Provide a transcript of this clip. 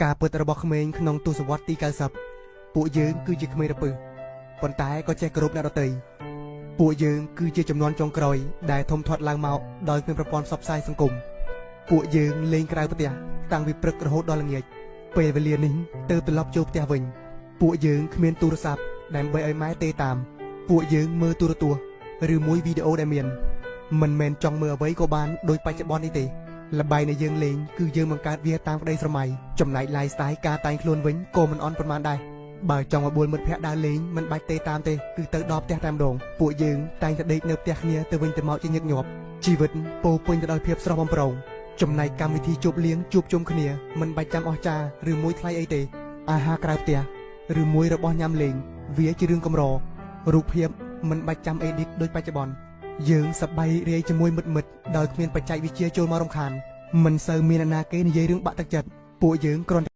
ការពិតរបស់ក្មេងក្នុងទសវត្សរ៍ទី90ពួកយើងគឺជាក្មេងរពឹសប៉ុន្តែក៏ចេះគោរពអ្នកដទៃពួកយើងគឺជាចំនួនចុងក្រោយដែលធំធាត់ឡើងមកដោយគ្មានប្រព័ន្ធផ្សព្វផ្សាយសង្គមពួកយើងលេងក្រៅផ្ទះតាំងពីព្រឹករហូតដល់ល្ងាចពេលវេលានេះទើបត្រឡប់ចូលផ្ទះវិញពួកយើងគ្មានទូរស័ព្ទដើម្បីឲ្យម៉ែទេតាមពួកយើងមើលទូរទស្សន៍ឬមួយវីដេអូដែលមានមិនមែនចង់មើលអ្វីក៏បានដូចបច្ចុប្បន្ននេះទេល្បែងដែលយើងលេងគឺយើងបង្កើតវាតាមក្តីស្រមៃចំណែក lifestyle ការតែងខ្លួនវិញក៏មិនអន់ប៉ុន្មានដែរបើចង់ឲ្យបួលមិត្តភ័ក្តិដើរលេងមិនបាច់ទេតាមទេគឺទៅដល់ផ្ទះតែម្ដងពួកយើងតែងតែដេកនៅផ្ទះគ្នាទៅវិញទៅមកជាញឹកញាប់ជីវិតពោពេញទៅដោយភាពស្រស់បំព្រងចំណែកកម្មវិធីជប់លៀងជួបជុំគ្នាមិនបាច់ចាំអស្ចារ្យឬមួយថ្លៃអីទេអាហារក្រៅផ្ទះឬមួយរបស់ញ៉ាំលេងវាជារឿងកម្ររូបភាពមិនបាច់ចាំអេឌីតដូចបច្ចុប្បន្នយើងសប្បាយរីករាយជាមួយមិត្តដោយគ្មានបច្ចេកវិទ្យាចូលមករំខានមិនសូវមានអ្នកណាគេនិយាយរឿងបាក់ទឹកចិត្តពួកយើងគ្រាន់